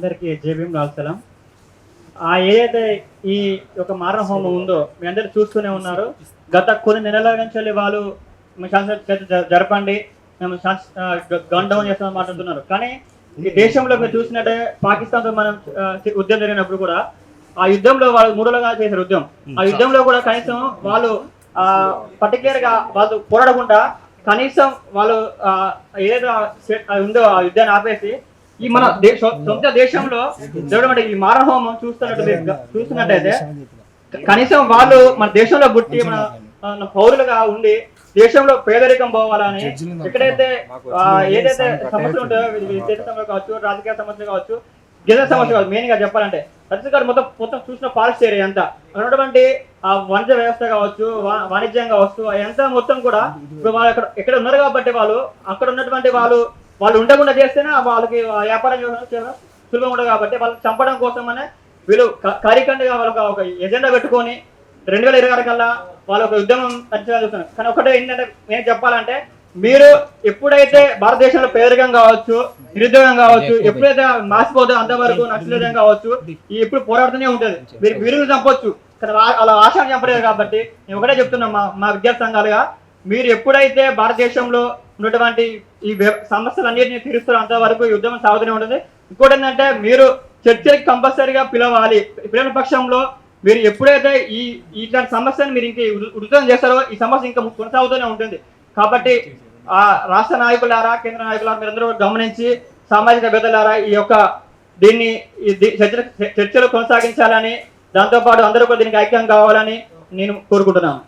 అందరికీ జేబీఎం లాల్సలం. ఏదైతే ఈ యొక్క మారణ హోమం ఉందో మీ అందరూ చూస్తూనే ఉన్నారు. గత కొన్ని నెలల నుంచి వాళ్ళు జరపండి, మేము గన్ డౌన్ చేస్తామని మాట్లాడుతున్నారు. కానీ ఈ దేశంలో మీరు చూసినట్టే పాకిస్తాన్తో మనం యుద్ధం జరిగినప్పుడు కూడా ఆ యుద్ధంలో వాళ్ళు 3 రోజులుగా చేశారు యుద్ధం. ఆ యుద్ధంలో కూడా కనీసం వాళ్ళు పర్టికులర్ గా వాళ్ళు పోరాడకుండా కనీసం వాళ్ళు ఏదైతే ఉందో ఆ యుద్ధాన్ని ఆపేసి ఈ మన సొంత దేశంలో జరగడం ఈ మారణ హోమం చూస్తున్నట్టయితే కనీసం వాళ్ళు మన దేశంలో పుట్టి మన పౌరులుగా ఉండి దేశంలో పేదరికం పోవాలని ఎక్కడైతే ఏదైతే సమస్యలు ఉంటాయో విద్యుత్ సమస్యలు కావచ్చు, రాజకీయ సమస్యలు కావచ్చు, గిరిజన సమస్య కావచ్చు, మెయిన్ గా చెప్పాలంటే ఛత్తీస్గఢ్ మొత్తం చూసిన ఫారెస్ట్ ఏరియా అంతా ఉన్నటువంటి ఆ వనజ వ్యవస్థ కావచ్చు, వాణిజ్యం కావచ్చు, అదంతా మొత్తం కూడా ఇప్పుడు వాళ్ళు ఎక్కడ ఉన్నారు కాబట్టి వాళ్ళు అక్కడ ఉన్నటువంటి వాళ్ళు ఉండకుండా చేస్తేనే వాళ్ళకి వ్యాపారం సులభం ఉండదు కాబట్టి వాళ్ళకి చంపడం కోసమనే వీళ్ళు కార్యకండిగా వాళ్ళకి ఒక ఎజెండా పెట్టుకొని 2026 కల్లా వాళ్ళ ఒక ఉద్యమం ఖచ్చితంగా చూస్తున్నారు. కానీ ఒకటే ఏంటంటే నేను చెప్పాలంటే మీరు ఎప్పుడైతే భారతదేశంలో పేదరికం కావచ్చు, నిరుద్యోగం కావచ్చు, ఎప్పుడైతే మాసిపోతుందో అంతవరకు నక్సలిజం కావచ్చు ఎప్పుడు పోరాడుతూనే ఉంటుంది. మీరు వీరులు చంపొచ్చు కానీ అలా ఆశను చంపలేదు. కాబట్టి నేను ఒకటే చెప్తున్నా మా విద్యార్థి సంఘాలుగా, మీరు ఎప్పుడైతే భారతదేశంలో ఉన్నటువంటి ఈ సమస్యలన్నింటినీ తీరుస్తారో అంతవరకు ఈ ఉద్యమం సాగుతూనే ఉంటుంది. ఇంకోటి ఏంటంటే మీరు చర్చలకి కంపల్సరీగా పిలవాలి. పిలవని పక్షంలో మీరు ఎప్పుడైతే ఇట్లాంటి సమస్యను మీరు ఇంక ఉధృతం చేస్తారో ఈ సమస్య ఇంకా కొనసాగుతూనే ఉంటుంది. కాబట్టి రాష్ట్ర నాయకులారా, కేంద్ర నాయకులారా, మీరందరూ గమనించి సామాజిక భేదాలారా ఈ యొక్క దీన్ని చర్చలు కొనసాగించాలని, దాంతోపాటు అందరూ కూడా దీనికి ఐక్యం కావాలని నేను కోరుకుంటున్నాను.